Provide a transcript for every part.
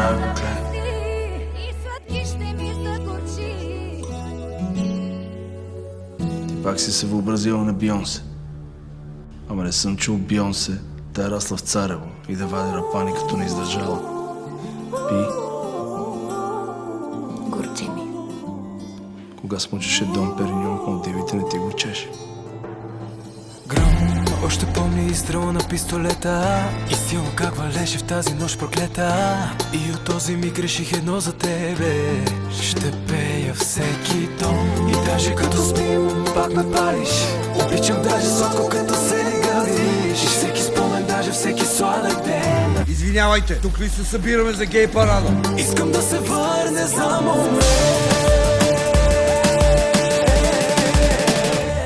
направя го гледа. Ти пак си се въобразила на Бионсе. Ама не съм чул Бионсе да е расла в Царево и да вади рапани като не издържала. Пи. Горчи ми. Кога смучеше Дом Периньон, от дивите не ти го чеше. Гром, още помни изстрела на пистолета и силно как валеше в тази нощ проклета. И от този миг реших едно за тебе: ще пея всеки тон. И даже като спим, пак ме палиш. Обичам даже сладко, като се гавиш. И всеки спомен, даже всеки сладък ден. Извинявайте, тук ли се събираме за гей парада? Искам да се върне за момент.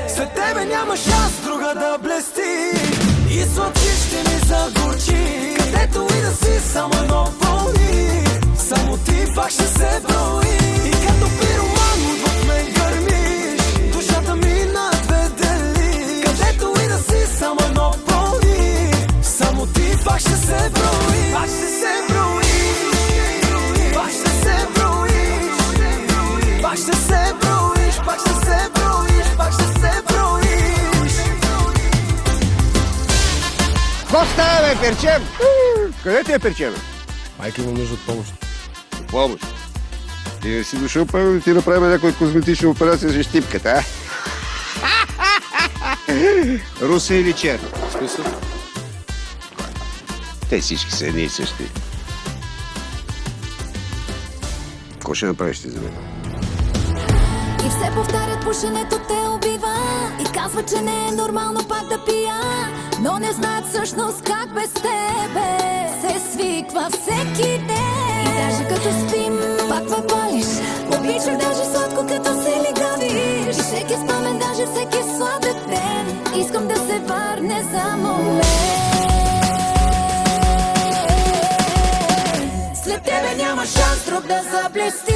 След тебе няма шанс друга да блести. И сладки ще ми загорчи. Където и да си, само едно вълни. Само ти пак ще се брои. И като пироман в мен гърмиш. Душата ми на две дели. Където и да си, само едно вълни. Само ти пак ще се брои. Пак ще се брои. Пак ще се броиш. Пак ще се броиш. Пак ще се броиш. Пак ще се броиш. Какво става, бе, Перчем? Къде ти е Перчем? Майка има нужда от помощ. Помощ. Ти не си дошъл, първо да ти направим някоя козметична операция за щипката, а? Русе или Чер? Смисъл? Те всички са едни и същи. Какво ще направиш ти за мен? И все повтарят, пушенето те убива. И казват, че не е нормално пак да пия. Но не знаят всъщност как без тебе се свиква всеки ден. И даже като спим, пак ме палиш. Обичах даже сладко, като се лигавиш. И всеки спомен, даже всеки сладък ден. Искам да се върне за момент. След тебе няма шанс друг да заблести.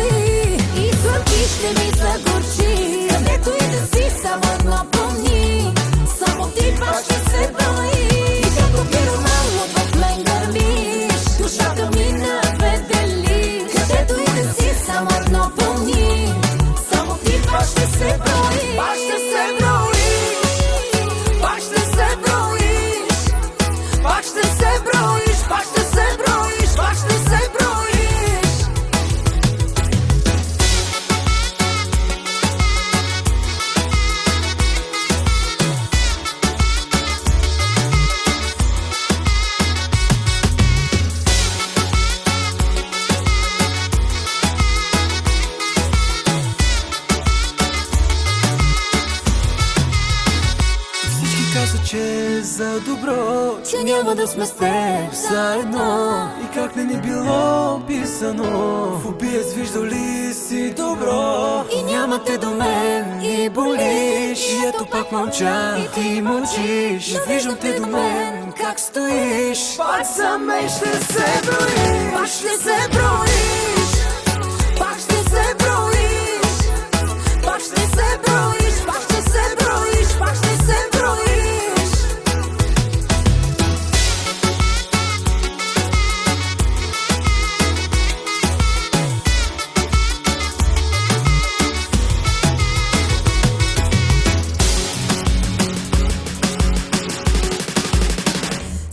И сладки ще ми загорчи. Където и да си, само едно помни. Само ти пак ще се брои. И като пироман в мен гърмиш. Душата ми на две дели. Където и да си, само едно помни. Само ти пак ще се брои. Пак ще се броиш. Пак ще се броиш. Пак ще се броиш. Пак ще се броиш. Пак ще се броиш. Че за добро, че няма да сме с теб заедно. И как не ни било писано, в убиец виждал ли си добро? И няма те до мен и болиш. И ето пак мълча и ти мълчиш. И виждам те до мен как стоиш. Пак за мен ще се броиш. Пак ще се броиш. Пак ще се броиш. Пак ще се броиш. Пак ще се броиш. Пак ще се броиш.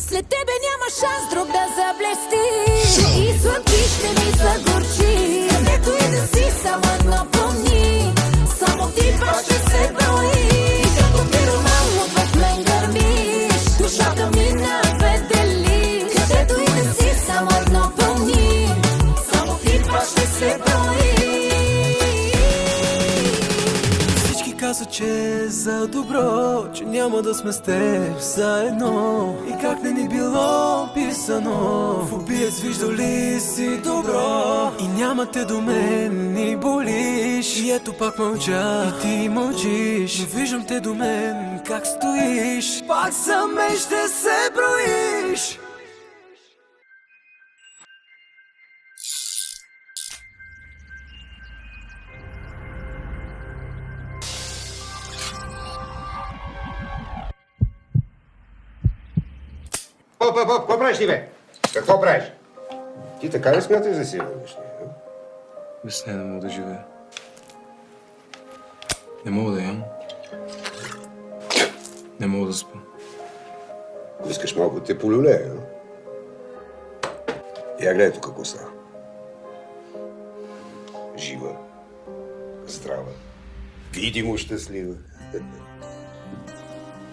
След тебе няма шанс друг да заблести. И сладки ще ми загорчи. Където и да си, само едно помни. Само ти пак ще се брои. И като пироман в мен гърмиш. Душата ми на две дели. Където и да си, само едно помни. Само ти пак ще се брои. Всички казват, че е за добро, че няма да сме с теб заедно. И как не ни било писано, в убиец виждал ли си добро? И няма те до мен и болиш. И ето пак мълча и ти мълчиш. Но виждам те до мен как стоиш. Пак за мен ще се броиш. Какво правиш ти, бе? Какво правиш? Ти така ли смяташ да си върнеш? Без нея не мога да живея. Не мога да ям. Не мога да спа. Ако искаш малко да те полюлея, но... Я гледай тук какво става. Жива, здрава, видимо щастлива.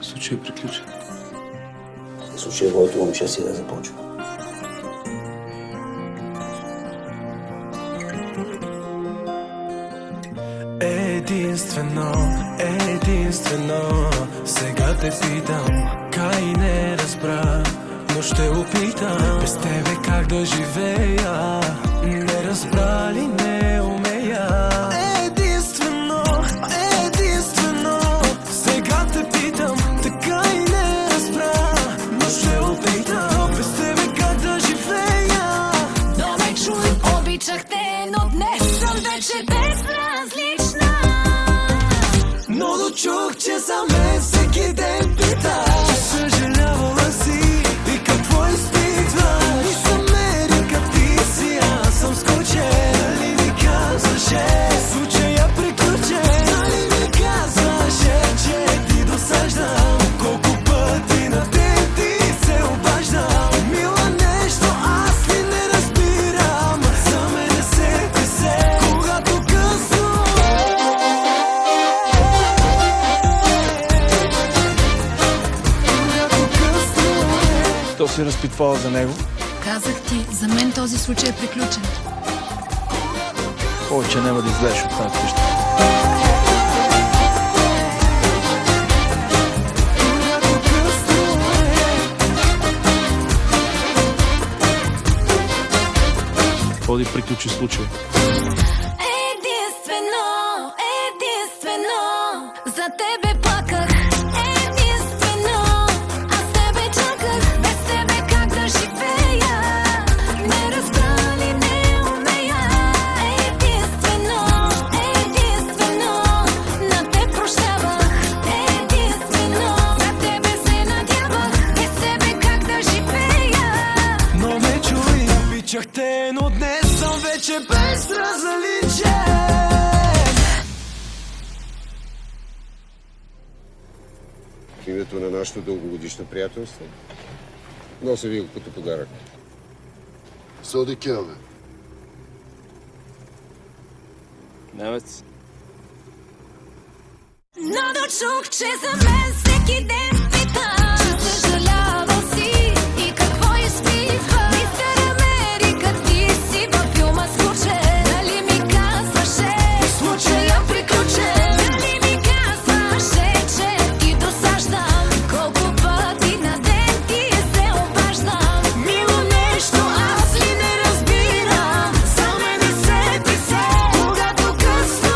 Случай е приключен. Случай, който момче си да започва. Единствено, сега те питам, кай не разбра, но ще опитам. Без тебе как да живея, не разбра ли не умея. Единствено, сега те питам, така и не разбра, но ще опитам. Без тебе как да живея. Но ме чуй, обичах те, но днес съм вече безразлична. Но дочух, че за мен всеки ден пита, че съжалявала си и какво изпитва. И за мен как ти си, аз съм скучен. Нали ми казваше, случая приключен. Нали ми казваше, че ти досаждам. Колко пъти на теб ти се обаждам. Мила нещо, аз ли не разбирам. За мене сети се, когато късно. То си разпитвала за него. Казах ти, за мен този случай е приключен. Повече няма да излезеш от тази къща. Ходи, приключи случай. Единствено, за тебе плаках. Единствено, аз тебе чаках. Без тебе как да живея, не разбра ли не умея. Единствено, на те прощавах. Единствено, за тебе се надявах. Без тебе как да живея. Но ме чуй, обичах те, но днес съм вече безразличен. В името на нашето дългогодишно приятелство нося ви го като подарък. Соди Келве. Немец. Но дочух, че за мен всеки ден пита, че съжалявал си и какво изпитва. Мистер Америка, ти си във филма скучен. Нали ми казваше, случая приключен. Нали ми казваше, че ти досаждам. Колко пъти на ден ти се обаждам. Мило нещо, аз ли не разбирам. За мене сети се, когато късно.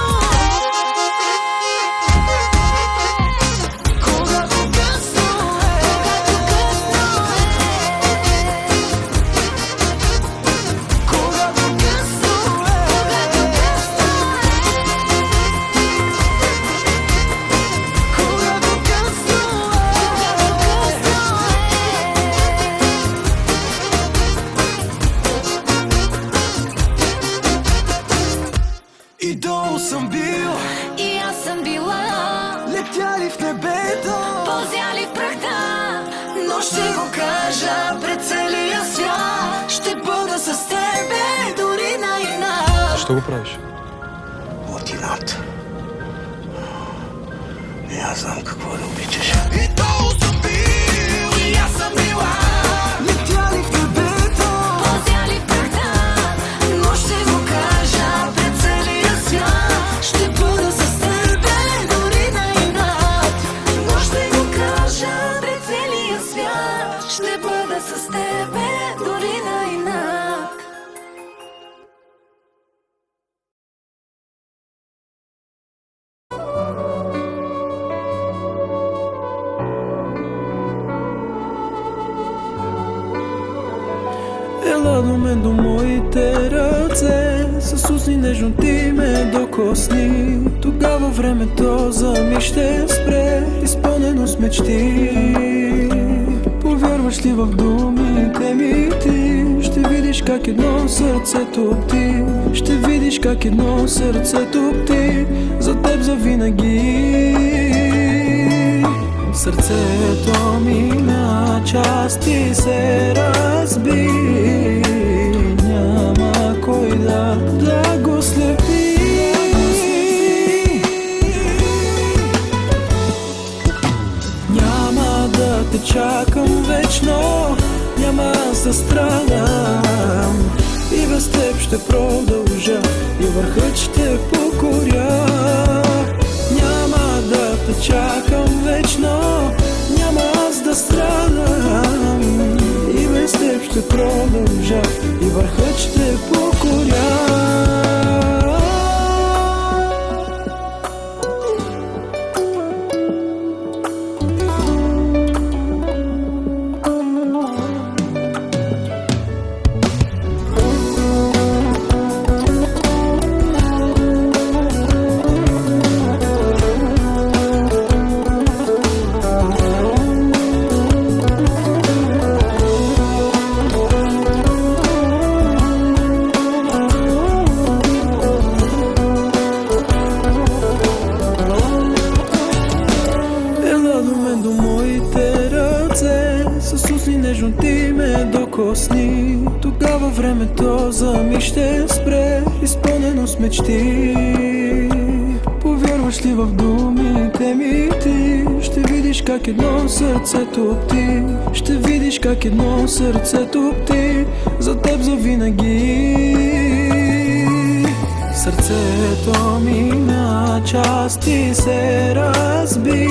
И долу съм бил, И аз съм била, летяли в небето, ползяли в прахта, но ще го кажа пред целия свят. Ще бъда с тебе дори на инат. Що го правиш? От инат. Не, аз знам какво да обичаш. и долу съм бил, И аз съм била, летяли в небето, ползяли в прахта, но ще го кажа пред целия свят. Ще бъда с тебе дори на инат. Но ще го кажа пред целия свят. Ще бъда с тебе дори на инат. ела до мен, до моите ръце, с устни нежно ти ме докосни. Тогава времето за миг ще спре, изпълнено с мечти. Повярваш ли в думите ми ти, ще видиш видиш как едно сърце топти, ще видиш как едно сърце топти за теб завинаги. Сърцето ми на части се разби, няма кой да го слепи. Няма да те чакам вечно, няма да страдам, и без теб ще продължа и върхът ще покоря. Няма да те чакам вечно, няма аз да страдам, и без теб ще продължа и върхът ще покоря. Нежно ти ме докосни, тогава времето за миг ще спре, изпълнено с мечти. Повярваш ли в думите ми ти, ще видиш как едно сърце топти, ще видиш как едно сърце топти за теб завинаги. Сърцето ми на части се разби,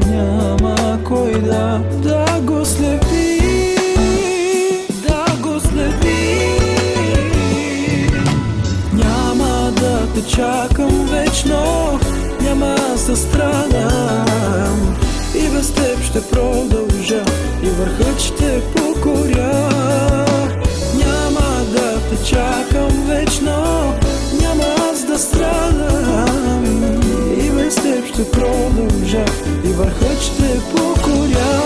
няма кой да го слепи, да го слепи. Няма да те чакам вечно, няма да страдам, и без теб ще продължа и върхът ще покоря. Няма да те чакам вечно, няма аз да страдам, и без теб ще продължа и върхът ще покоря.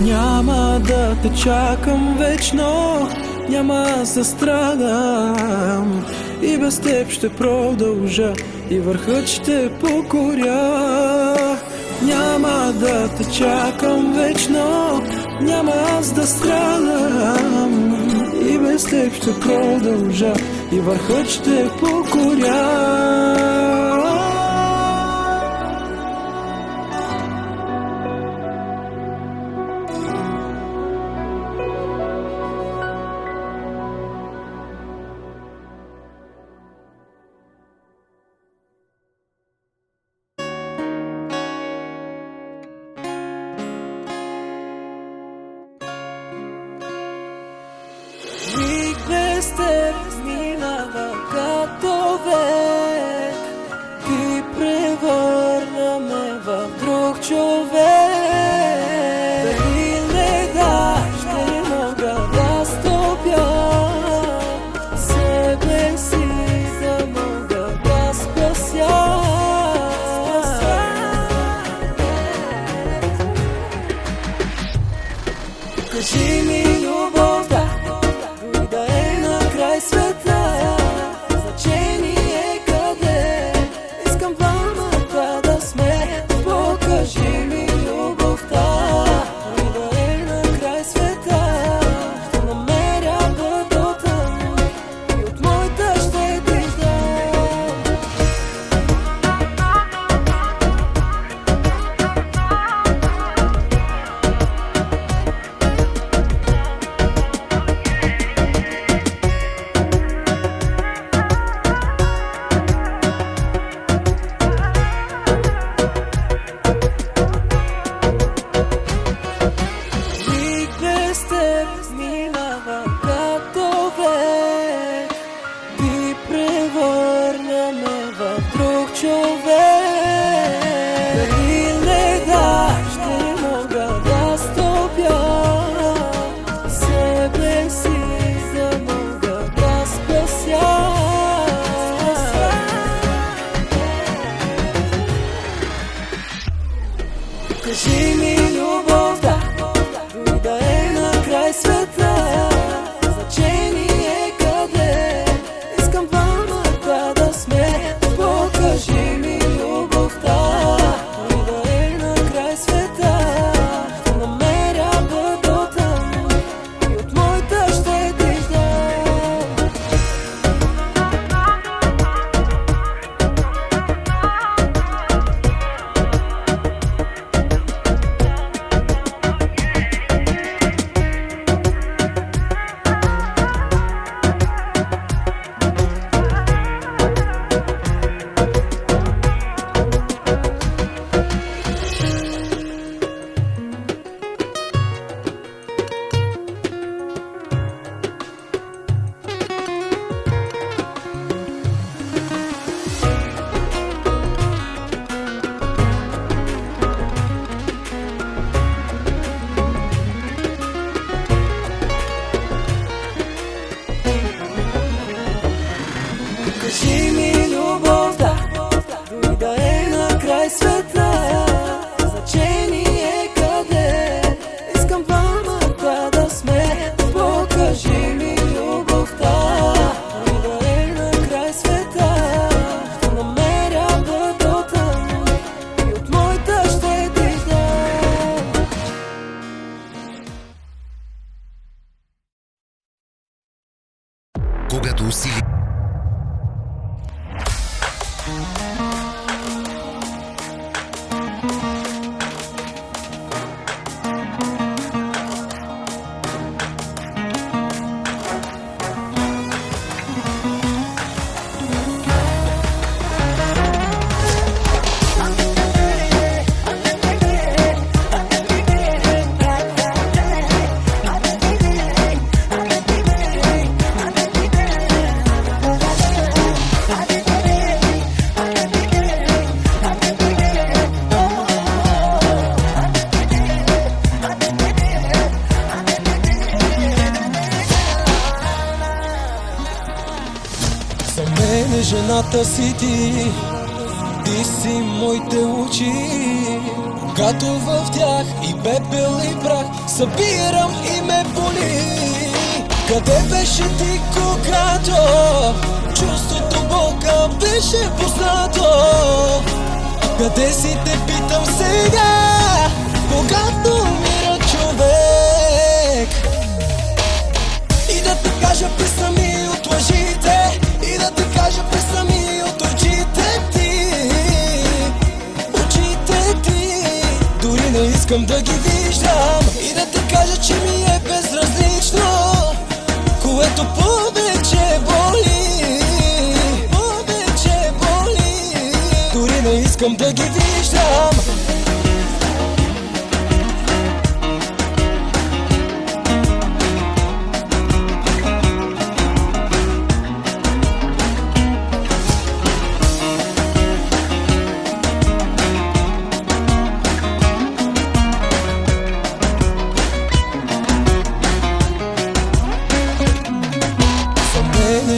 Няма да те чакам вечно, няма аз да страдам, и без теб ще продължа и върхът ще покоря. Няма да те чакам вечно, няма аз да страдам, и без теб ще продължа и върхът ще покоря. Миг без теб минава като веч, човек. Дали не да, ще мога да стопя себе си, да мога да спася. Кажи ми любовта, дори да е на край света, значение къде, искам двамата да сме. Покажи ми любовта, дори да е на край света, ще намеря пътя и от моята ще ти дам. Кажи ми любовта, дори да е на край света, значение къде, искам двамата да сме. Покажи ми любовта, дори да е на край света, ще намеря пътя и от моята ще ти дам. Когато усили За мен жената си ти, ти си моите очи. Когато в тях и пепел и прах събирам и ме боли. Къде беше ти, когато чувството болка беше познато? Къде си, те питам сега, когато умира човек? И да те кажа писами от лъжите, и да те кажа писами от очите ти. Очите ти, дори не искам да ги виждам. И да те кажа, че ми е безразлично, което повече боли. Повече боли, дори не искам да ги виждам.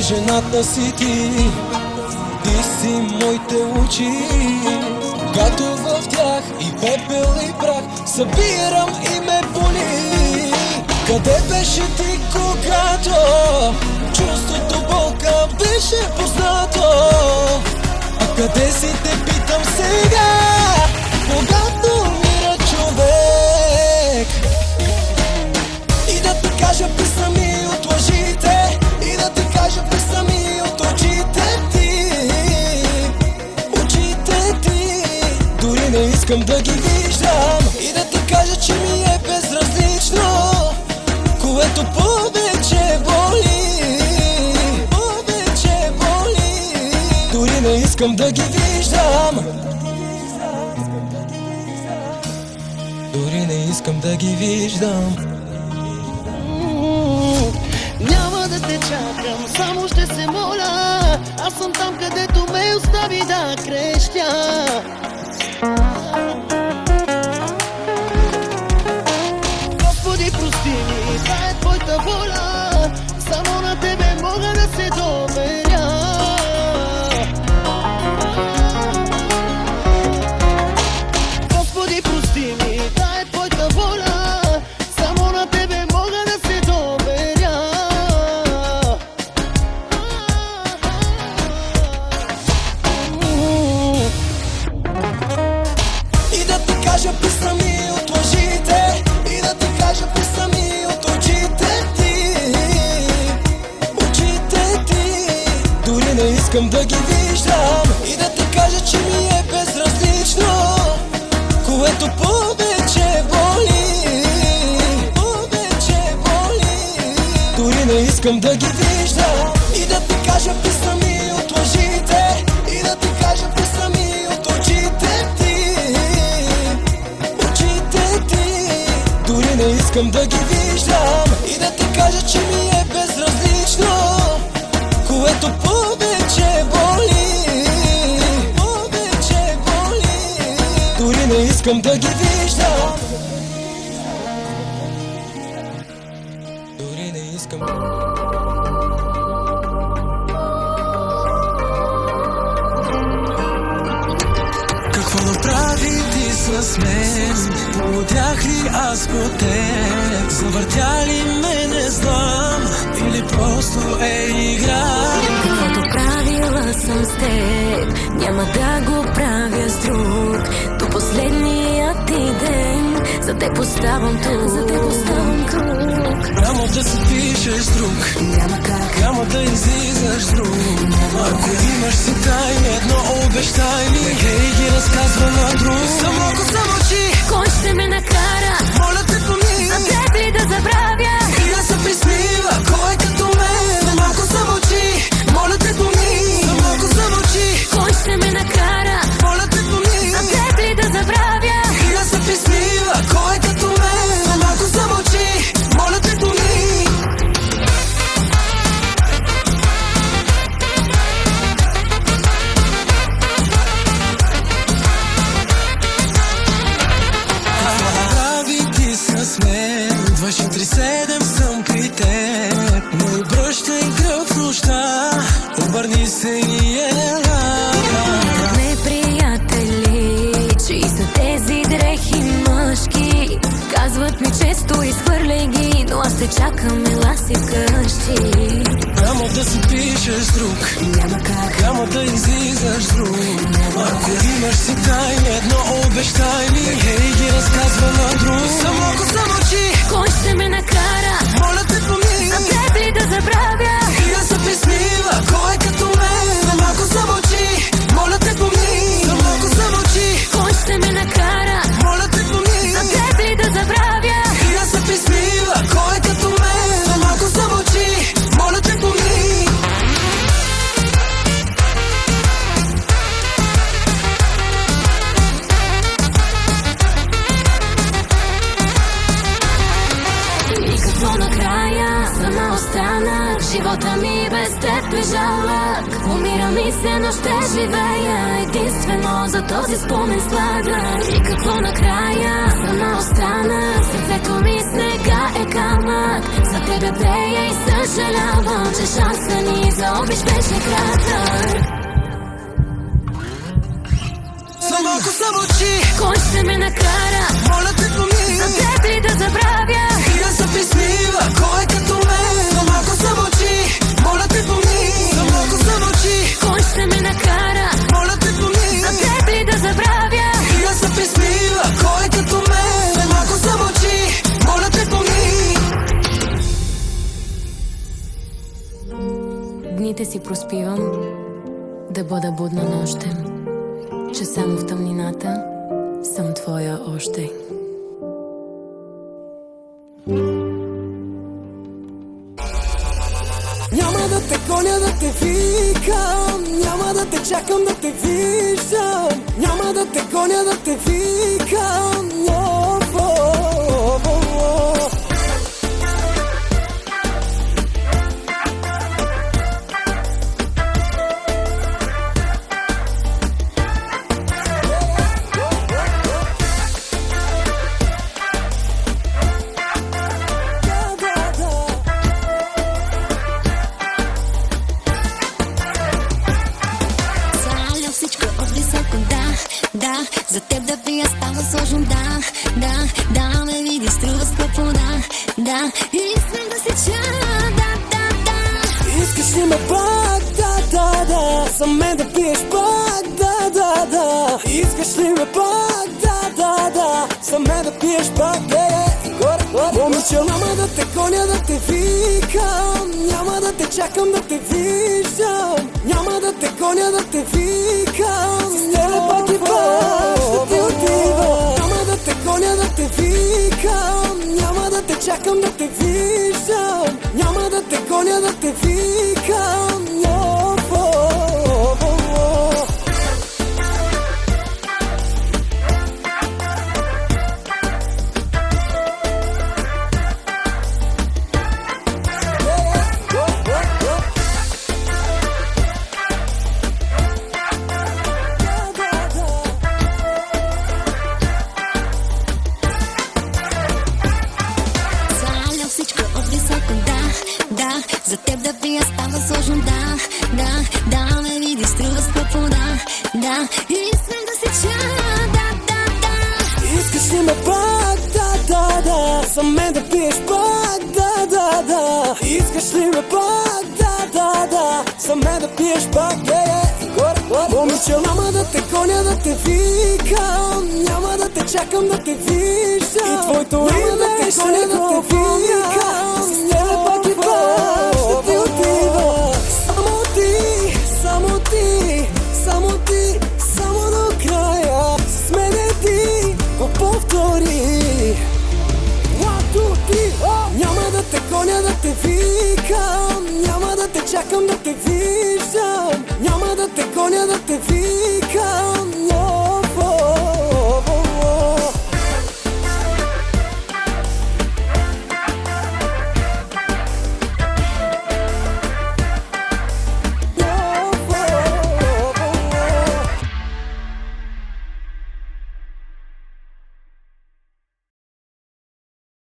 Жената си ти, ти си моите очи. Когато в тях и пепел и прах събирам и ме боли. Къде беше ти, когато чувството болка беше познато? А къде си, те питам сега, когато умира човек? И да те кажа писами от лъжите, и да те кажа писами от очите ти. Очите ти, дори не искам да ги виждам. И да те кажа, че ми е безразлично, което повече боли. Повече боли, дори не искам да ги виждам. Дори не искам да ги виждам. Няма да те чакам, само ще се моля. Аз съм там, където ме оставя. остави да крещя. Господи, прости ми, това е твоята воля, само на тебе мога да се доверя. Господи, прости ми, това е твоята воля, само на тебе мога да се доверя. И да ти кажа, писами от лъжите, и да ти кажа, писами от очите ти. Очите ти, дори не искам да ги виждам. И да ти кажа, че ми е безразлично, което повече боли. Повече боли, дори не искам да ги виждам. И да ти кажа, писами от лъжите, и да ти кажа, писами от очите ти. Очите ти, дори не искам да ги виждам. И да ти кажа, че ми е безразлично, което повече боли. Повече боли, дори не искам да ги виждам. Дори не искам. Какво направи ти с мен? Полудях ли аз по теб? Завъртя ли ме, не знам, или просто е игра? Каквото правила съм с теб, няма да го правя с друг. До последния ти ден за теб оставам тук, за теб оставам тук. Няма да се пишеш с друг, Няма как, няма да излизаш с друг. Ако имаш си тайни, едно обещай ми, хей ги разказва на друг. Само ако замълчи, кой ще ме накара? моля те помни, За теб ли да забравя? и да се присмива, кой е като мен. Само ако замълчи, моля те помни, само ако замълчи, Кой ще ме накара? моля те помни, За теб ли да забравя? и да се присмива, кой е като мен. Само ако замълчи, моля те помни. Прави ти с мен, 24/7 съм при теб. Не обръщай гръб в нощта, обърни се и ела. Не, приятели, чии са тези дрехи мъжки? Казват ми често, изхвърляй ги, но аз те чакам, ела си вкъщи. Няма да си пишеш с друг, Няма как, няма да излизаш с друг. Ако имаш си тайни, едно обещай ми, хей ги разказва на друг. Само ако замълчи, кой ще ме накара? моля те помни, За теб ли да забравя? и да се присмива, кой е като мен. Само ако замълчи, моля те помни, само ако замълчи, Кой ще ме накара? моля те помни, За теб ли да забравя? и да се присмива, кой е като мен. Само ако замълчи, моля те помни. И какво накрая? Сама остана, живота ми без теб е жалък. Умира ми се, но ще живея единствено за този спомен сладък. И какво накрая? Сама остана, сърцето ми снега е камък. За тебе пея и съжалявам, че шанса ни за обич беше кратък. Само ако замълчи, Кой ще ме накара? моля те помни, За теб ли да забравя? и да се присмива, кой е като мен. Само ако замълчи, моля те помни, само ако замълчи, Кой ще ме накара? моля те помни, За теб ли да забравя? и да се присмива, кой е като мен. Само ако замълчи, моля те помни. Дните си проспивам, да бъда будна нощем, че само в тъмнината съм твоя още. Няма да те гоня, да те викам, няма да те чакам, да те виждам. Няма да те гоня, да те викам, да, за теб да пия става сложно, да, ме види, струва скъпо, да, и искам да се чая, да. Искаш ли ме пак, да, за мен да пиеш пак, да, искаш ли ме пак, да, за мен да пиеш пак, горе. Момиче, няма да те гоня, да те викам, няма да те чакам, да те виждам, няма да те гоня, да те викам, с тебе пак и пак ще ти отива. Няма да те гоня, да те викам, няма да те чакам, да те виждам, няма да те гоня, да те викам. За теб да пия става сложно, да, ме види, струва скъпо, да, и искам да се чая, да. Искаш ли ме пак, да, за мен да пиеш пак, да, искаш ли ме пак, да, за мен да пиеш пак, горе. Момиче, няма да те гоня, да те викам, няма да те чакам, да те виждам, и твоето име ще гоня, да те викам, с тебе пак и пак ще ти отива. Само ти, само до края, с мене ти го повтори. Няма да те гоня, да те викам, няма да те чакам, да те виждам, няма да те гоня, да те викам.